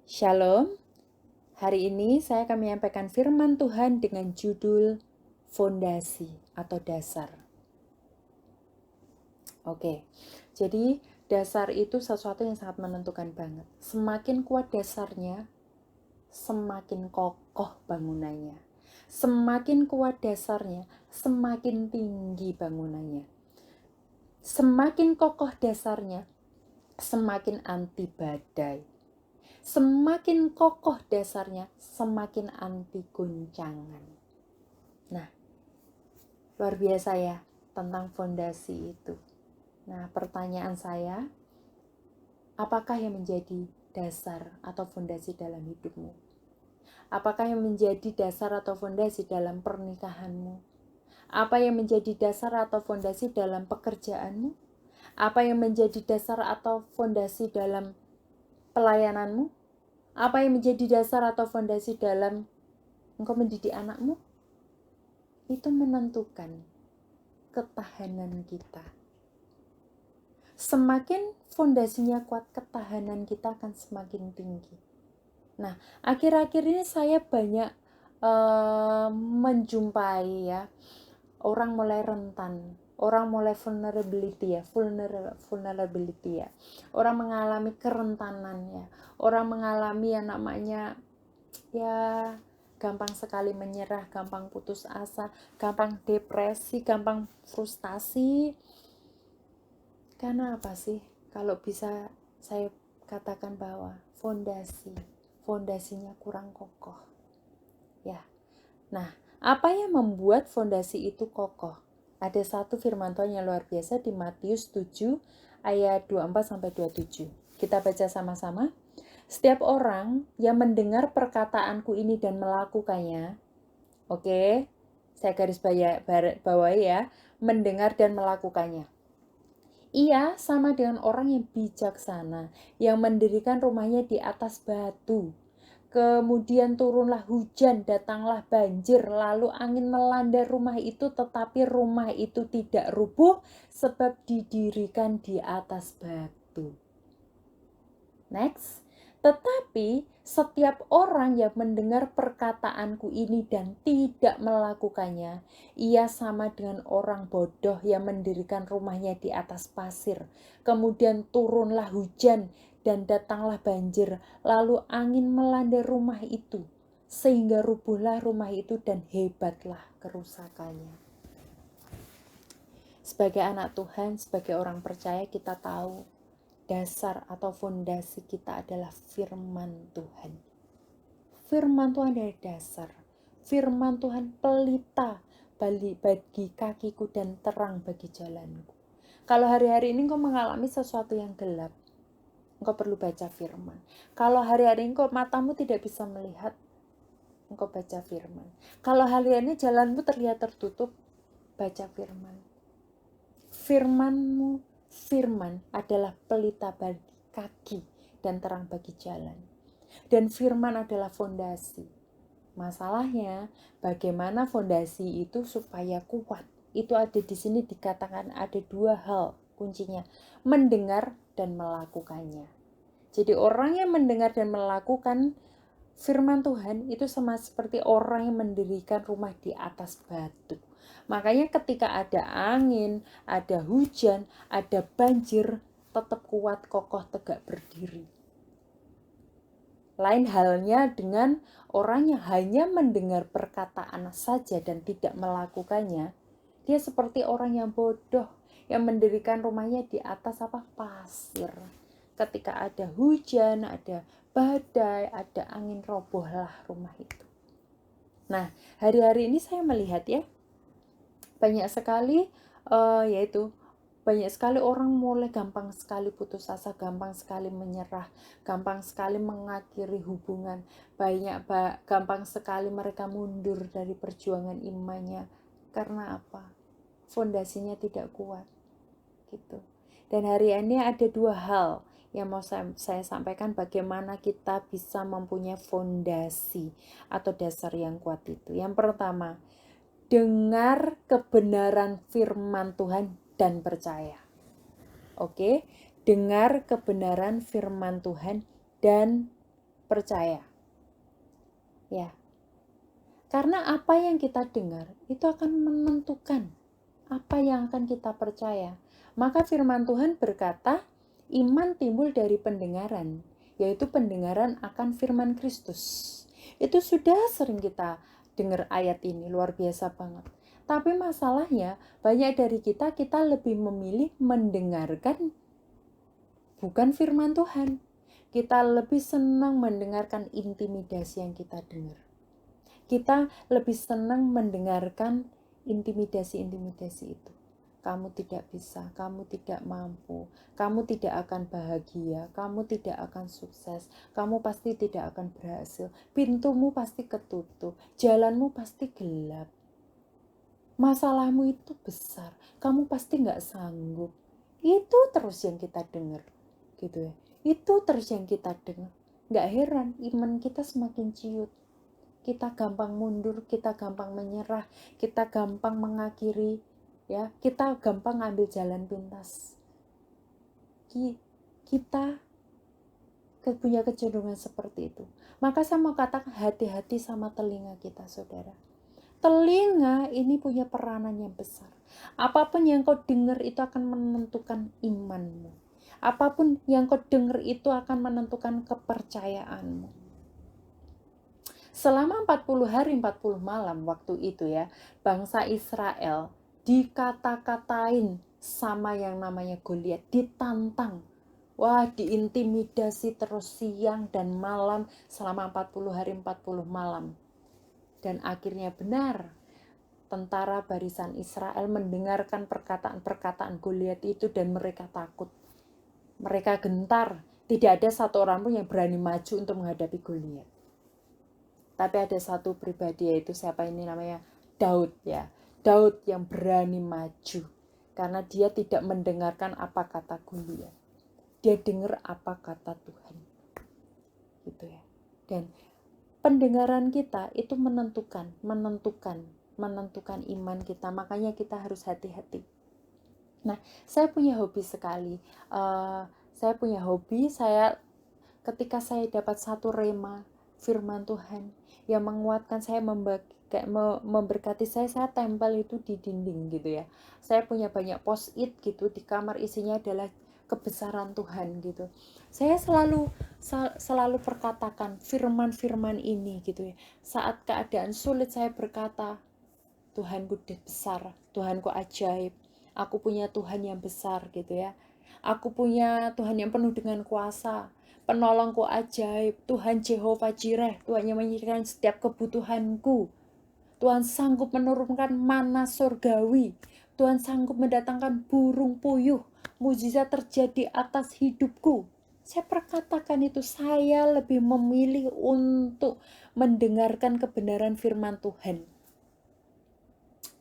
Shalom, hari ini saya akan menyampaikan firman Tuhan dengan judul Fondasi atau Dasar. Oke, jadi dasar itu sesuatu yang sangat menentukan banget. Semakin kuat dasarnya, semakin kokoh bangunannya. Semakin kuat dasarnya, semakin tinggi bangunannya. Semakin kokoh dasarnya, semakin anti badai. Semakin kokoh dasarnya, semakin anti goncangan. Nah, luar biasa ya tentang fondasi itu. Nah, pertanyaan saya, apakah yang menjadi dasar atau fondasi dalam hidupmu? Apakah yang menjadi dasar atau fondasi dalam pernikahanmu? Apa yang menjadi dasar atau fondasi dalam pekerjaanmu? Apa yang menjadi dasar atau fondasi dalam pelayananmu? Apa yang menjadi dasar atau fondasi dalam engkau mendidik anakmu? Itu menentukan ketahanan kita. Semakin fondasinya kuat, ketahanan kita akan semakin tinggi. Nah, akhir-akhir ini saya banyak menjumpai ya, orang mulai rentan, orang mulai vulnerability ya, orang mengalami kerentanan ya, orang mengalami yang namanya ya gampang sekali menyerah, gampang putus asa, gampang depresi, gampang frustasi. Karena apa sih? Kalau bisa saya katakan bahwa fondasinya kurang kokoh. Ya. Nah, apa yang membuat fondasi itu kokoh? Ada satu firman Tuhan yang luar biasa di Matius 7 ayat 24-27. Kita baca sama-sama. Setiap orang yang mendengar perkataanku ini dan melakukannya, oke, saya garis bawahi ya, mendengar dan melakukannya. Ia sama dengan orang yang bijaksana, yang mendirikan rumahnya di atas batu. Kemudian turunlah hujan, datanglah banjir, lalu angin melanda rumah itu, tetapi rumah itu tidak rubuh sebab didirikan di atas batu. Next. Tetapi setiap orang yang mendengar perkataanku ini dan tidak melakukannya, ia sama dengan orang bodoh yang mendirikan rumahnya di atas pasir. Kemudian turunlah hujan dan datanglah banjir, lalu angin melanda rumah itu, sehingga rubuhlah rumah itu dan hebatlah kerusakannya. Sebagai anak Tuhan, sebagai orang percaya, kita tahu dasar atau fondasi kita adalah firman Tuhan. Firman Tuhan dari dasar. Firman Tuhan pelita bagi kakiku dan terang bagi jalanku. Kalau hari-hari ini engkau mengalami sesuatu yang gelap, engkau perlu baca firman. Kalau hari-hari ini matamu tidak bisa melihat, engkau baca firman. Kalau hari-hari ini jalanmu terlihat tertutup, baca firman. Firman adalah pelita bagi kaki dan terang bagi jalan. Dan firman adalah fondasi. Masalahnya, bagaimana fondasi itu supaya kuat? Itu ada di sini dikatakan ada dua hal kuncinya, mendengar dan melakukannya. Jadi orang yang mendengar dan melakukan firman Tuhan itu sama seperti orang yang mendirikan rumah di atas batu. Makanya ketika ada angin, ada hujan, ada banjir, tetap kuat, kokoh, tegak berdiri. Lain halnya dengan orang yang hanya mendengar perkataan saja dan tidak melakukannya. Dia seperti orang yang bodoh yang mendirikan rumahnya di atas pasir. Ketika ada hujan, ada badai, ada angin, robohlah rumah itu. Nah, hari-hari ini saya melihat ya, banyak sekali banyak sekali orang mulai gampang sekali putus asa, gampang sekali menyerah, gampang sekali mengakhiri hubungan, gampang sekali mereka mundur dari perjuangan imannya. Karena apa? Fondasinya tidak kuat gitu. Dan hari ini ada dua hal yang mau saya sampaikan, bagaimana kita bisa mempunyai fondasi atau dasar yang kuat itu. Yang pertama, dengar kebenaran firman Tuhan dan percaya. Oke, dengar kebenaran firman Tuhan dan percaya. Ya. Karena apa yang kita dengar itu akan menentukan apa yang akan kita percaya. Maka firman Tuhan berkata, iman timbul dari pendengaran, yaitu pendengaran akan firman Kristus. Itu sudah sering kita dengar ayat ini, luar biasa banget. Tapi masalahnya, banyak dari kita lebih memilih mendengarkan bukan firman Tuhan. Kita lebih senang mendengarkan intimidasi yang kita dengar. Kita lebih senang mendengarkan intimidasi-intimidasi itu. Kamu tidak bisa, kamu tidak mampu, kamu tidak akan bahagia, kamu tidak akan sukses, kamu pasti tidak akan berhasil, pintumu pasti ketutup, jalanmu pasti gelap, masalahmu itu besar, kamu pasti nggak sanggup. Itu terus yang kita dengar, gitu ya. Itu terus yang kita dengar. Nggak heran iman kita semakin ciut. Kita gampang mundur, kita gampang menyerah, kita gampang mengakhiri, ya, kita gampang ngambil jalan pintas. Kita punya kecenderungan seperti itu. Maka saya mau katakan hati-hati sama telinga kita, saudara. Telinga ini punya peranan yang besar. Apapun yang kau dengar itu akan menentukan imanmu. Apapun yang kau dengar itu akan menentukan kepercayaanmu. Selama 40 hari 40 malam waktu itu ya, bangsa Israel dikata-katain sama yang namanya Goliat, ditantang. Wah, diintimidasi terus siang dan malam selama 40 hari 40 malam. Dan akhirnya benar, tentara barisan Israel mendengarkan perkataan-perkataan Goliat itu dan mereka takut. Mereka gentar, tidak ada satu orang pun yang berani maju untuk menghadapi Goliat. Tapi ada satu pribadi, yaitu siapa ini namanya? Daud ya. Daud yang berani maju. Karena dia tidak mendengarkan apa kata Goliat. Dia dengar apa kata Tuhan. Gitu ya. Dan pendengaran kita itu menentukan iman kita. Makanya kita harus hati-hati. Nah, saya punya hobi sekali. Ketika saya dapat satu rema firman Tuhan yang menguatkan saya, memberkati saya tempel itu di dinding gitu ya. Saya punya banyak post-it gitu di kamar, isinya adalah kebesaran Tuhan gitu. Saya selalu perkatakan firman-firman ini gitu ya. Saat keadaan sulit saya berkata, Tuhanku besar, Tuhanku ajaib, aku punya Tuhan yang besar gitu ya. Aku punya Tuhan yang penuh dengan kuasa, penolongku ajaib, Tuhan Jehovah Jireh, Tuhan yang menyediakan setiap kebutuhanku. Tuhan sanggup menurunkan mana surgawi, Tuhan sanggup mendatangkan burung puyuh, mukjizat terjadi atas hidupku. Saya perkatakan itu, saya lebih memilih untuk mendengarkan kebenaran firman Tuhan.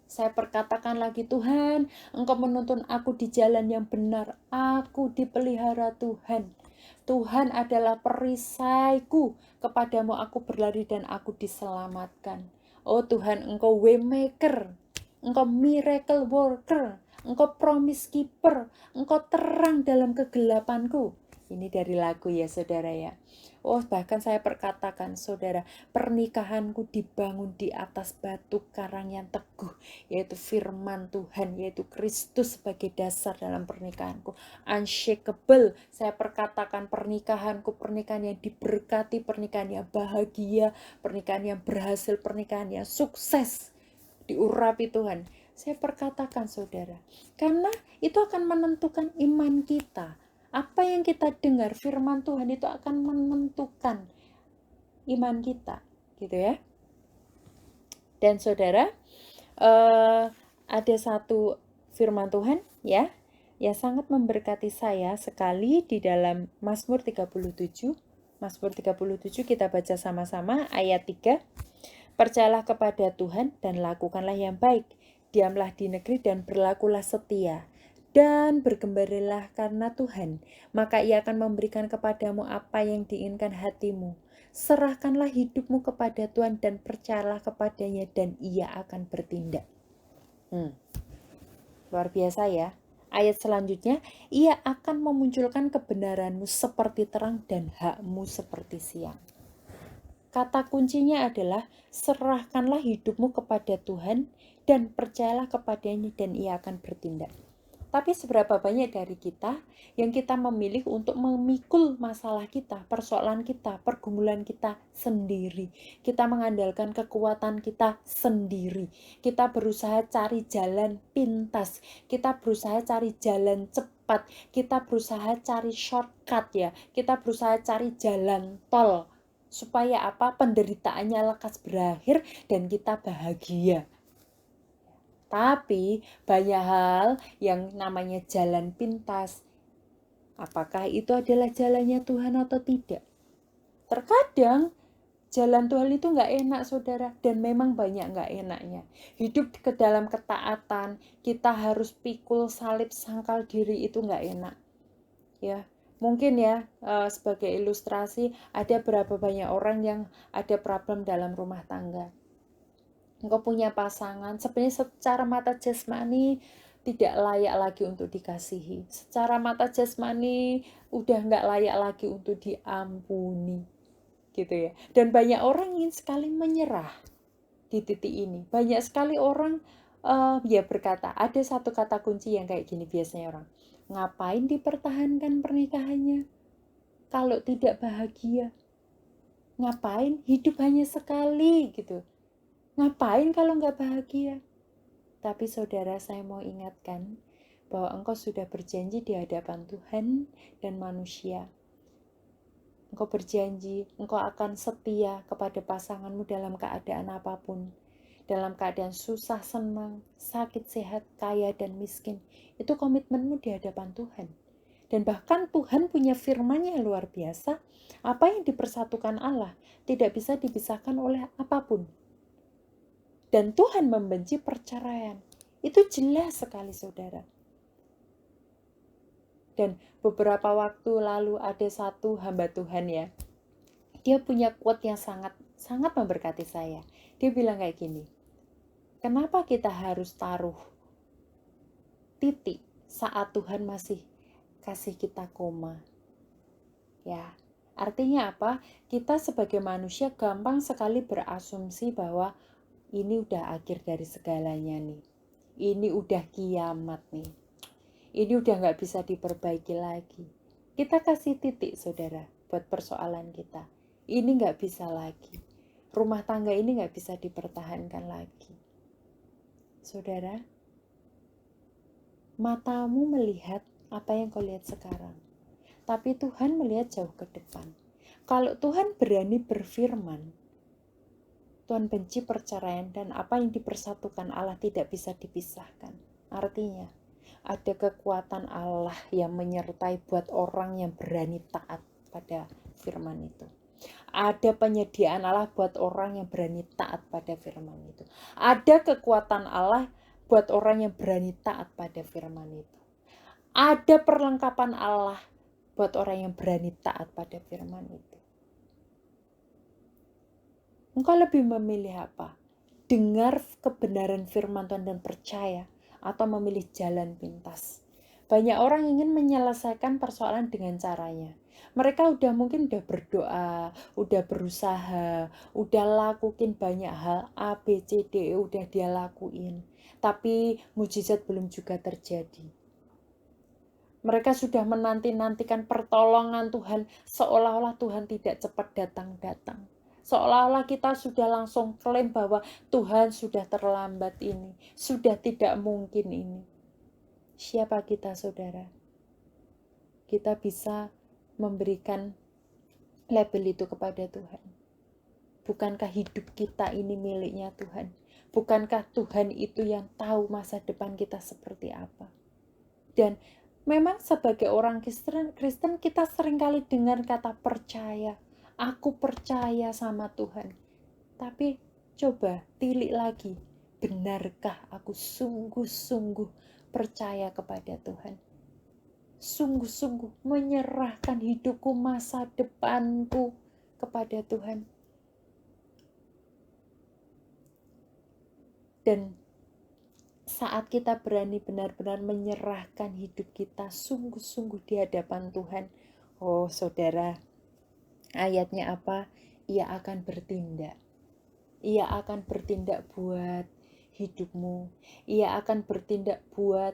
Saya perkatakan lagi, Tuhan, Engkau menuntun aku di jalan yang benar, aku dipelihara Tuhan. Tuhan adalah perisaiku, kepadamu aku berlari dan aku diselamatkan. Oh Tuhan, Engkau waymaker, Engkau miracle worker, Engkau promise keeper, Engkau terang dalam kegelapanku. Ini dari lagu ya saudara ya. Oh, bahkan saya perkatakan, saudara, pernikahanku dibangun di atas batu karang yang teguh, yaitu firman Tuhan, yaitu Kristus sebagai dasar dalam pernikahanku. Unshakable, saya perkatakan pernikahanku, pernikahan yang diberkati, pernikahan yang bahagia, pernikahan yang berhasil, pernikahan yang sukses, diurapi Tuhan. Saya perkatakan, saudara, karena itu akan menentukan iman kita. Apa yang kita dengar, firman Tuhan itu akan menentukan iman kita, gitu ya. Dan saudara, ada satu firman Tuhan ya, yang sangat memberkati saya sekali di dalam Mazmur 37. Mazmur 37 kita baca sama-sama ayat 3. Percayalah kepada Tuhan dan lakukanlah yang baik. Diamlah di negeri dan berlakulah setia. Dan bergembiralah karena Tuhan, maka Ia akan memberikan kepadamu apa yang diinginkan hatimu. Serahkanlah hidupmu kepada Tuhan dan percayalah kepadanya dan Ia akan bertindak. Luar biasa ya. Ayat selanjutnya, Ia akan memunculkan kebenaranmu seperti terang dan hakmu seperti siang. Kata kuncinya adalah serahkanlah hidupmu kepada Tuhan dan percayalah kepadanya dan Ia akan bertindak. Tapi seberapa banyak dari kita yang kita memilih untuk memikul masalah kita, persoalan kita, pergumulan kita sendiri. Kita mengandalkan kekuatan kita sendiri. Kita berusaha cari jalan pintas. Kita berusaha cari jalan cepat. Kita berusaha cari shortcut ya. Kita berusaha cari jalan tol. Supaya apa? Penderitaannya lekas berakhir dan kita bahagia. Tapi banyak hal yang namanya jalan pintas. Apakah itu adalah jalannya Tuhan atau tidak? Terkadang jalan Tuhan itu nggak enak, saudara. Dan memang banyak nggak enaknya. Hidup ke dalam ketaatan, kita harus pikul salib sangkal diri itu nggak enak. Ya, mungkin ya sebagai ilustrasi, ada berapa banyak orang yang ada problem dalam rumah tangga. Engkau punya pasangan, sebenarnya secara mata jasmani tidak layak lagi untuk dikasihi. Secara mata jasmani udah nggak layak lagi untuk diampuni. Gitu ya. Dan banyak orang ingin sekali menyerah di titik ini. Banyak sekali orang ya berkata, ada satu kata kunci yang kayak gini biasanya orang. Ngapain dipertahankan pernikahannya kalau tidak bahagia? Ngapain? Hidup hanya sekali gitu. Ngapain kalau nggak bahagia? Tapi saudara, saya mau ingatkan bahwa engkau sudah berjanji di hadapan Tuhan dan manusia. Engkau berjanji, engkau akan setia kepada pasanganmu dalam keadaan apapun. Dalam keadaan susah, senang, sakit, sehat, kaya, dan miskin. Itu komitmenmu di hadapan Tuhan. Dan bahkan Tuhan punya firman-Nya yang luar biasa. Apa yang dipersatukan Allah tidak bisa dipisahkan oleh apapun. Dan Tuhan membenci perceraian. Itu jelas sekali, saudara. Dan beberapa waktu lalu ada satu hamba Tuhan ya. Dia punya quote yang sangat memberkati saya. Dia bilang kayak gini. Kenapa kita harus taruh titik saat Tuhan masih kasih kita koma? Ya, artinya apa? Kita sebagai manusia gampang sekali berasumsi bahwa ini udah akhir dari segalanya nih. Ini udah kiamat nih. Ini udah gak bisa diperbaiki lagi. Kita kasih titik, saudara, buat persoalan kita. Ini gak bisa lagi. Rumah tangga ini gak bisa dipertahankan lagi. Saudara, matamu melihat apa yang kau lihat sekarang. Tapi Tuhan melihat jauh ke depan. Kalau Tuhan berani berfirman, Tuhan benci perceraian dan apa yang dipersatukan Allah tidak bisa dipisahkan. Artinya, ada kekuatan Allah yang menyertai buat orang yang berani taat pada firman itu. Ada penyediaan Allah buat orang yang berani taat pada firman itu. Ada kekuatan Allah buat orang yang berani taat pada firman itu. Ada perlengkapan Allah buat orang yang berani taat pada firman itu. Engkau lebih memilih apa? Dengar kebenaran firman Tuhan dan percaya, atau memilih jalan pintas? Banyak orang ingin menyelesaikan persoalan dengan caranya. Mereka mungkin udah berdoa, udah berusaha, udah lakuin banyak hal, A, B, C, D, E udah dia lakuin. Tapi mujizat belum juga terjadi. Mereka sudah menanti-nantikan pertolongan Tuhan, seolah-olah Tuhan tidak cepat datang-datang. Seolah-olah kita sudah langsung klaim bahwa Tuhan sudah terlambat ini, sudah tidak mungkin ini. Siapa kita, saudara? Kita bisa memberikan label itu kepada Tuhan. Bukankah hidup kita ini miliknya Tuhan? Bukankah Tuhan itu yang tahu masa depan kita seperti apa? Dan memang sebagai orang Kristen kita seringkali dengar kata percaya. Aku percaya sama Tuhan. Tapi coba tilik lagi. Benarkah aku sungguh-sungguh percaya kepada Tuhan? Sungguh-sungguh menyerahkan hidupku, masa depanku kepada Tuhan. Dan saat kita berani benar-benar menyerahkan hidup kita sungguh-sungguh di hadapan Tuhan. Oh saudara, ayatnya apa? Ia akan bertindak. Ia akan bertindak buat hidupmu. Ia akan bertindak buat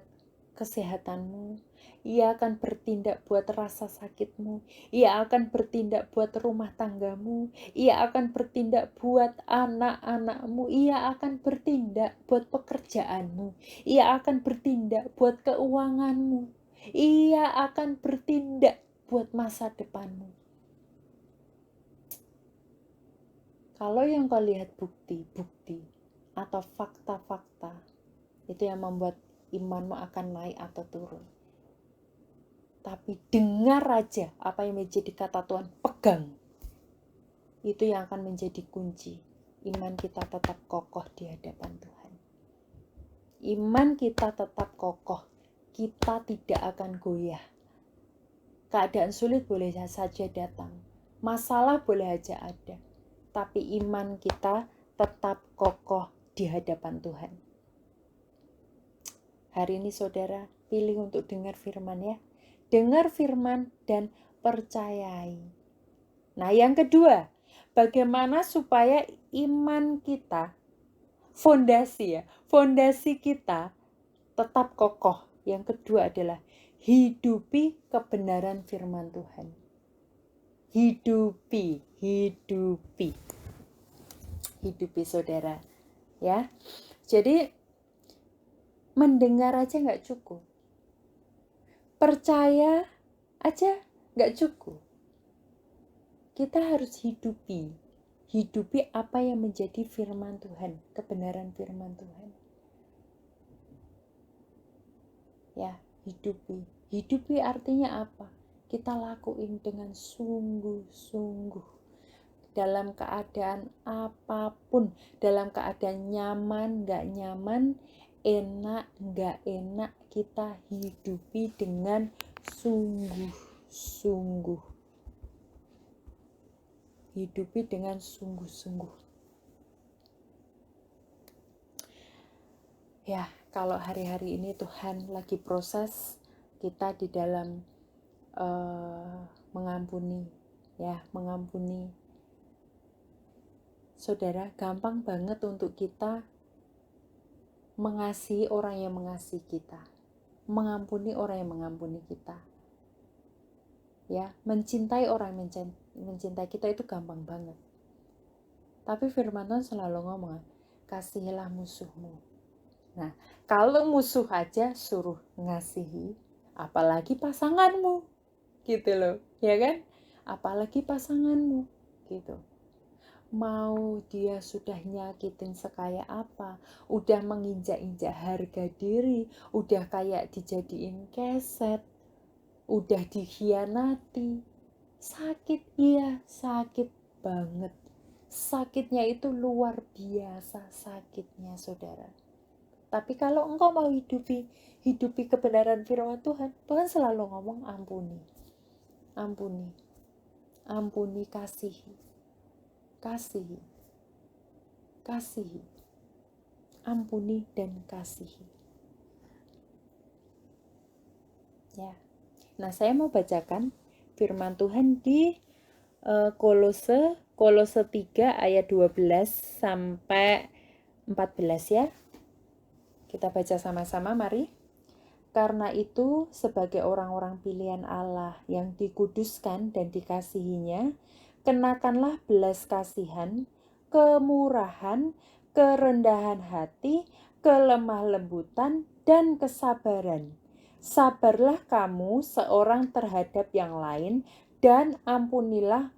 kesehatanmu. Ia akan bertindak buat rasa sakitmu. Ia akan bertindak buat rumah tanggamu. Ia akan bertindak buat anak-anakmu. Ia akan bertindak buat pekerjaanmu. Ia akan bertindak buat keuanganmu. Ia akan bertindak buat masa depanmu. Kalau yang kau lihat bukti-bukti atau fakta-fakta, itu yang membuat imanmu akan naik atau turun. Tapi dengar aja apa yang menjadi kata Tuhan, pegang. Itu yang akan menjadi kunci. Iman kita tetap kokoh di hadapan Tuhan. Iman kita tetap kokoh. Kita tidak akan goyah. Keadaan sulit boleh saja datang. Masalah boleh aja ada. Tapi iman kita tetap kokoh di hadapan Tuhan. Hari ini saudara, pilih untuk dengar firman ya. Dengar firman dan percayai. Nah, yang kedua, bagaimana supaya iman kita, fondasi kita tetap kokoh. Yang kedua adalah hidupi kebenaran firman Tuhan. Hidupi saudara, ya. Jadi mendengar aja nggak cukup, percaya aja nggak cukup. Kita harus hidupi apa yang menjadi firman Tuhan, kebenaran firman Tuhan. Ya, hidupi artinya apa? Kita lakuin dengan sungguh-sungguh. Dalam keadaan apapun, dalam keadaan nyaman, gak nyaman, enak, gak enak, kita hidupi dengan sungguh-sungguh. Hidupi dengan sungguh-sungguh. Ya, kalau hari-hari ini Tuhan lagi proses kita di dalam mengampuni. Saudara, gampang banget untuk kita mengasihi orang yang mengasihi kita, mengampuni orang yang mengampuni kita. Ya, mencintai orang yang mencintai kita itu gampang banget. Tapi firman Tuhan selalu ngomong, kasihilah musuhmu. Nah, kalau musuh aja suruh ngasihi, apalagi pasanganmu, gitu loh, ya kan? Apalagi pasanganmu, gitu. Mau dia sudah nyakitin sekaya apa, udah menginjak-injak harga diri, udah kayak dijadiin keset, udah dikhianati, sakit, iya sakit banget. Sakitnya itu luar biasa sakitnya saudara. Tapi kalau engkau mau hidupi kebenaran firman Tuhan, Tuhan selalu ngomong ampuni, kasihi, ampuni dan kasihi. Ya. Nah, saya mau bacakan firman Tuhan di Kolose 3 ayat 12 sampai 14 ya. Kita baca sama-sama, mari. Karena itu, sebagai orang-orang pilihan Allah yang dikuduskan dan dikasihinya, kenakanlah belas kasihan, kemurahan, kerendahan hati, kelemah lembutan, dan kesabaran. Sabarlah kamu seorang terhadap yang lain, dan ampunilah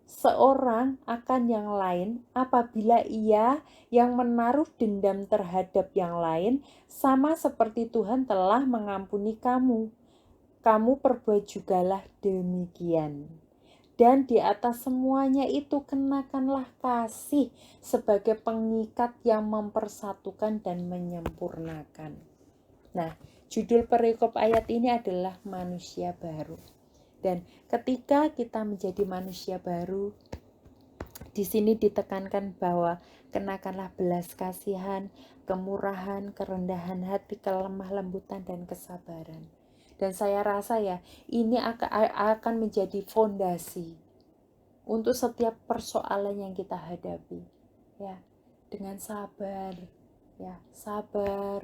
seorang akan yang lain apabila ia yang menaruh dendam terhadap yang lain, sama seperti Tuhan telah mengampuni kamu. Kamu perbuat jugalah demikian. Dan di atas semuanya itu kenakanlah kasih sebagai pengikat yang mempersatukan dan menyempurnakan. Nah, judul perikop ayat ini adalah manusia baru. Dan ketika kita menjadi manusia baru, di sini ditekankan bahwa kenakanlah belas kasihan, kemurahan, kerendahan hati, kelemah lembutan, dan kesabaran. Dan saya rasa ya, ini akan menjadi fondasi untuk setiap persoalan yang kita hadapi, ya, dengan sabar, ya, sabar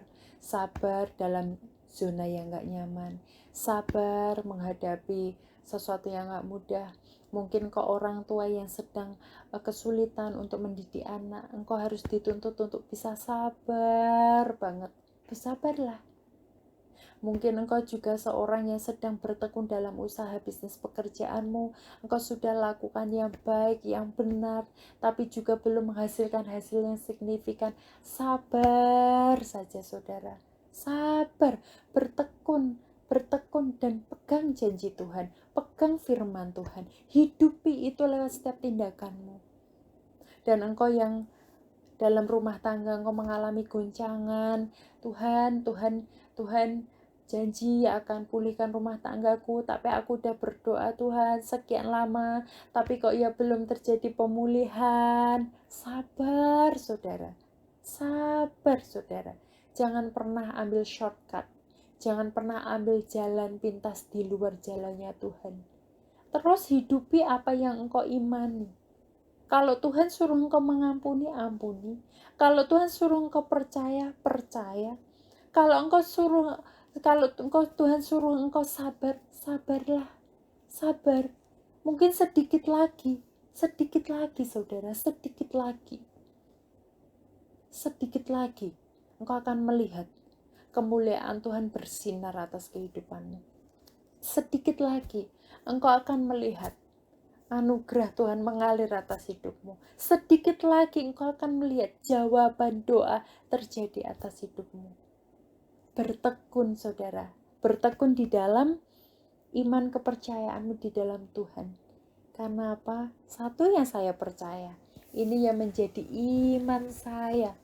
dalam zona yang gak nyaman, sabar menghadapi sesuatu yang gak mudah. Mungkin ke orang tua yang sedang kesulitan untuk mendidik anak, engkau harus dituntut untuk bisa sabar banget, bersabarlah. Mungkin engkau juga seorang yang sedang bertekun dalam usaha bisnis pekerjaanmu. Engkau sudah lakukan yang baik, yang benar, tapi juga belum menghasilkan hasil yang signifikan. Sabar saja saudara. Sabar, bertekun dan pegang janji Tuhan. Pegang firman Tuhan. Hidupi itu lewat setiap tindakanmu. Dan engkau yang dalam rumah tangga engkau mengalami goncangan, Tuhan janji akan pulihkan rumah tanggaku, tapi aku udah berdoa Tuhan sekian lama, tapi kok ya belum terjadi pemulihan. Sabar saudara, jangan pernah ambil shortcut, jangan pernah ambil jalan pintas di luar jalannya Tuhan. Terus hidupi apa yang engkau imani. Kalau Tuhan suruh engkau mengampuni, ampuni. Kalau Tuhan suruh engkau percaya, percaya. Kalau Tuhan suruh engkau sabar, sabarlah. Sabar. Mungkin sedikit lagi saudara, sedikit lagi. Engkau akan melihat kemuliaan Tuhan bersinar atas kehidupanmu. Sedikit lagi, engkau akan melihat anugerah Tuhan mengalir atas hidupmu. Sedikit lagi engkau akan melihat jawaban doa terjadi atas hidupmu. Bertekun saudara, bertekun di dalam iman kepercayaanmu di dalam Tuhan. Karena apa? Satu yang saya percaya, ini yang menjadi iman saya.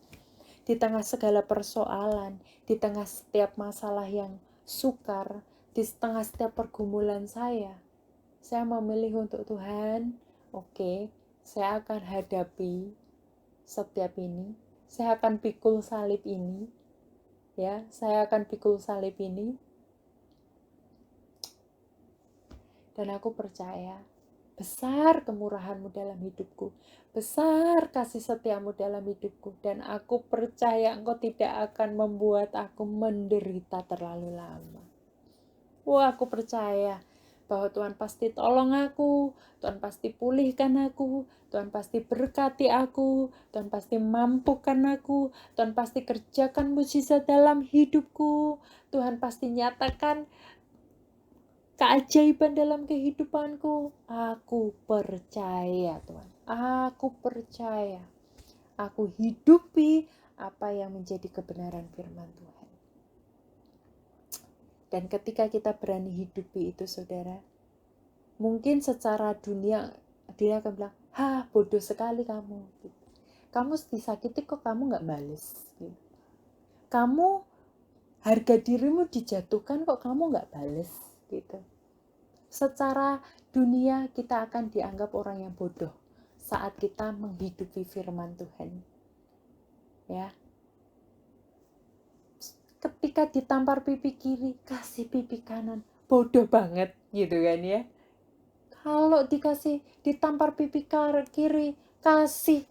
Di tengah segala persoalan, di tengah setiap masalah yang sukar, di tengah setiap pergumulan saya memilih untuk Tuhan, oke, saya akan hadapi setiap ini, saya akan pikul salib ini, ya, dan aku percaya, besar kemurahan-Mu dalam hidupku, besar kasih setiamu dalam hidupku, dan aku percaya Engkau tidak akan membuat aku menderita terlalu lama. Wah, aku percaya bahwa Tuhan pasti tolong aku, Tuhan pasti pulihkan aku, Tuhan pasti berkati aku, Tuhan pasti mampukan aku, Tuhan pasti kerjakan mujizat dalam hidupku, Tuhan pasti nyatakan keajaiban dalam kehidupanku. Aku percaya Tuhan, aku percaya, aku hidupi apa yang menjadi kebenaran firman Tuhan. Dan ketika kita berani hidupi itu saudara, mungkin secara dunia dia akan bilang, bodoh sekali kamu. Kamu disakiti kok kamu gak bales. Kamu harga dirimu dijatuhkan kok kamu gak bales. Gitu. Secara dunia kita akan dianggap orang yang bodoh saat kita menghidupi firman Tuhan. Ya. Ketika ditampar pipi kiri, kasih pipi kanan. Bodoh banget gitu kan ya. Kalau ditampar pipi kiri, kasih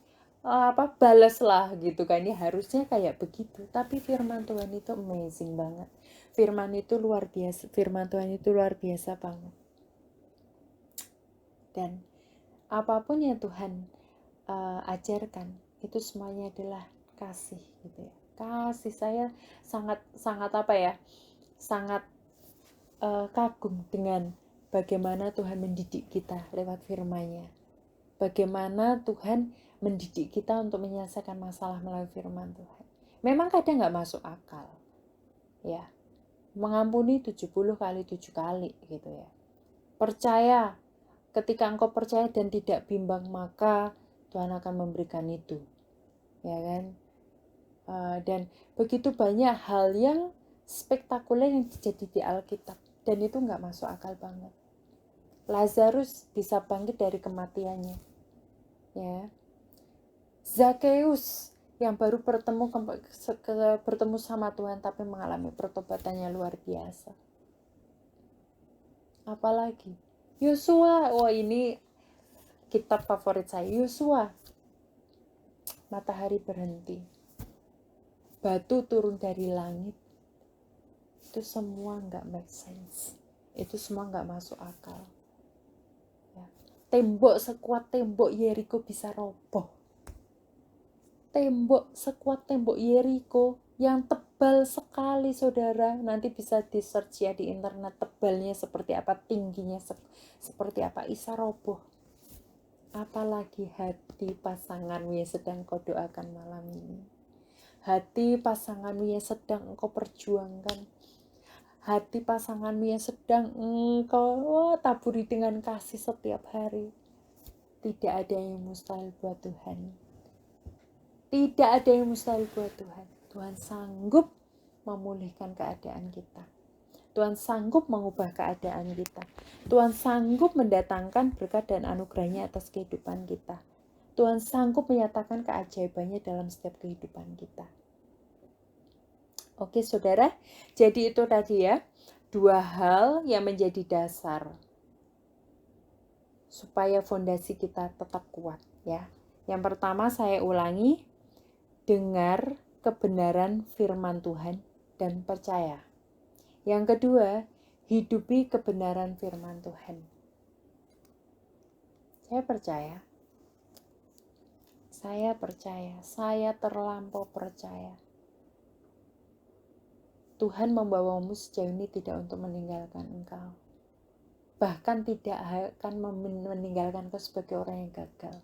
balaslah gitu kan ya. Harusnya kayak begitu. Tapi firman Tuhan itu amazing banget. Firman Tuhan itu luar biasa banget. Dan apapun yang Tuhan ajarkan, itu semuanya adalah kasih gitu ya. Kasih. Saya sangat kagum dengan bagaimana Tuhan mendidik kita lewat firman-Nya. Bagaimana Tuhan mendidik kita untuk menyelesaikan masalah melalui firman Tuhan. Memang kadang gak masuk akal. Ya. Mengampuni 70 kali 7 kali gitu ya. Percaya. Ketika engkau percaya dan tidak bimbang, maka Tuhan akan memberikan itu. Ya kan? Dan begitu banyak hal yang spektakuler yang terjadi di Alkitab, dan itu nggak masuk akal banget. Lazarus bisa bangkit dari kematiannya, ya. Zakheus yang baru bertemu sama Tuhan tapi mengalami pertobatannya luar biasa. Apalagi Yosua, ini kitab favorit saya, Yosua. Matahari berhenti, batu turun dari langit. Itu semua nggak make sense. Itu semua nggak masuk akal. Ya. Tembok sekuat tembok Yeriko bisa roboh. Tembok sekuat tembok Yeriko yang tebal sekali, saudara. Nanti bisa di-search ya di internet, tebalnya seperti apa, tingginya seperti apa, bisa roboh. Apalagi hati pasanganmu yang sedang kau doakan malam ini. Hati pasanganmu yang sedang engkau perjuangkan. Hati pasanganmu yang sedang engkau taburi dengan kasih setiap hari. Tidak ada yang mustahil buat Tuhan. Tidak ada yang mustahil buat Tuhan. Tuhan sanggup memulihkan keadaan kita. Tuhan sanggup mengubah keadaan kita. Tuhan sanggup mendatangkan berkat dan anugerahnya atas kehidupan kita. Tuhan sanggup menyatakan keajaibannya dalam setiap kehidupan kita. Oke saudara, jadi itu tadi ya, 2 hal yang menjadi dasar supaya fondasi kita tetap kuat ya. Yang pertama saya ulangi, dengar kebenaran firman Tuhan dan percaya. Yang kedua, hidupi kebenaran firman Tuhan. Saya terlampau percaya. Tuhan membawamu sejauh ini tidak untuk meninggalkan engkau. Bahkan tidak akan meninggalkan engkau sebagai orang yang gagal.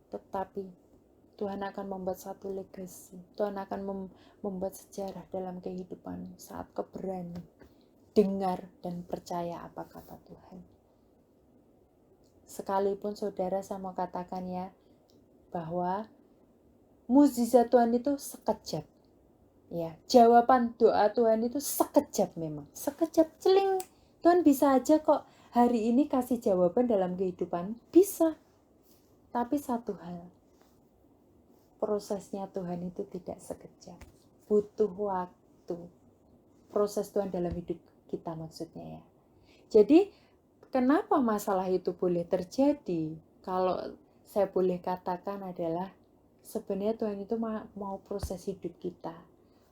Tetapi Tuhan akan membuat satu legacy. Tuhan akan membuat sejarah dalam kehidupan saat kau berani dengar dan percaya apa kata Tuhan. Sekalipun saudara, saya mau katakan ya, bahwa mukjizat Tuhan itu sekejap. Ya, jawaban doa Tuhan itu sekejap memang. Sekejap celing. Tuhan bisa aja kok hari ini kasih jawaban dalam kehidupan. Bisa. Tapi satu hal, prosesnya Tuhan itu tidak sekejap. Butuh waktu. Proses Tuhan dalam hidup kita maksudnya ya. Jadi, kenapa masalah itu boleh terjadi? Kalau saya boleh katakan adalah, sebenarnya Tuhan itu mau proses hidup kita.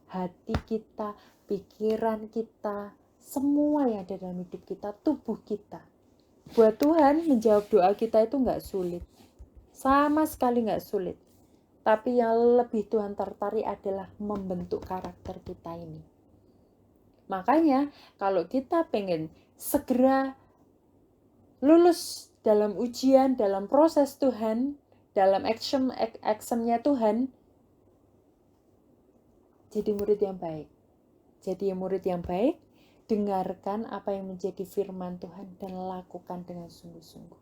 Hati kita, pikiran kita, semua yang ada dalam hidup kita, tubuh kita. Buat Tuhan menjawab doa kita itu gak sulit. Sama sekali gak sulit. Tapi yang lebih Tuhan tertarik adalah membentuk karakter kita ini. Makanya kalau kita pengen segera lulus dalam ujian, dalam proses Tuhan, dalam actionnya Tuhan, jadi murid yang baik. Jadi murid yang baik, dengarkan apa yang menjadi firman Tuhan dan lakukan dengan sungguh-sungguh.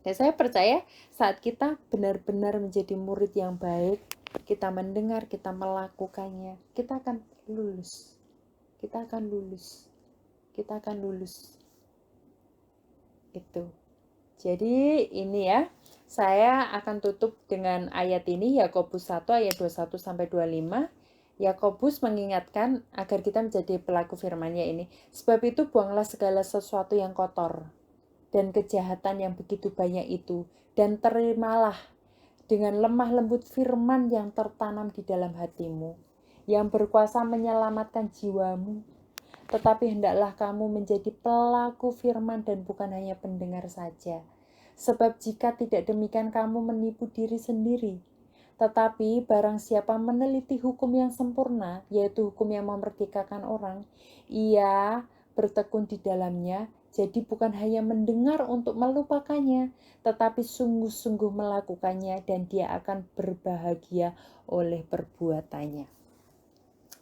Dan saya percaya saat kita benar-benar menjadi murid yang baik, kita mendengar, kita melakukannya, kita akan lulus. Kita akan lulus. Itu. Jadi ini ya, saya akan tutup dengan ayat ini, Yakobus 1 ayat 21 sampai 25. Yakobus mengingatkan agar kita menjadi pelaku firman-Nya ini. Sebab itu buanglah segala sesuatu yang kotor dan kejahatan yang begitu banyak itu, dan terimalah dengan lemah lembut firman yang tertanam di dalam hatimu, yang berkuasa menyelamatkan jiwamu. Tetapi hendaklah kamu menjadi pelaku firman dan bukan hanya pendengar saja. Sebab jika tidak demikian kamu menipu diri sendiri. Tetapi barang siapa meneliti hukum yang sempurna, yaitu hukum yang memerdekakan orang, ia bertekun di dalamnya, jadi bukan hanya mendengar untuk melupakannya, tetapi sungguh-sungguh melakukannya, dan dia akan berbahagia oleh perbuatannya.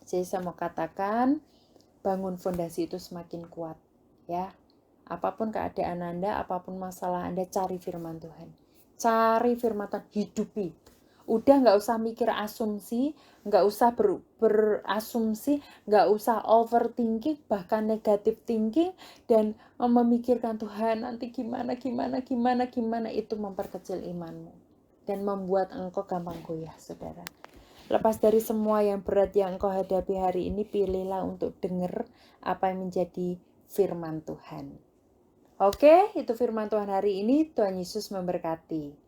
Jadi saya mau katakan, bangun fondasi itu semakin kuat ya. Apapun keadaan Anda, apapun masalah Anda, cari firman Tuhan. Cari firman Tuhan, hidupi. Udah gak usah mikir asumsi, gak usah berasumsi, gak usah overthinking, bahkan negative thinking, dan memikirkan Tuhan nanti gimana, itu memperkecil imanmu. Dan membuat engkau gampang goyah, saudara. Lepas dari semua yang berat yang engkau hadapi hari ini, pilihlah untuk dengar apa yang menjadi firman Tuhan. Oke, itu firman Tuhan hari ini. Tuhan Yesus memberkati.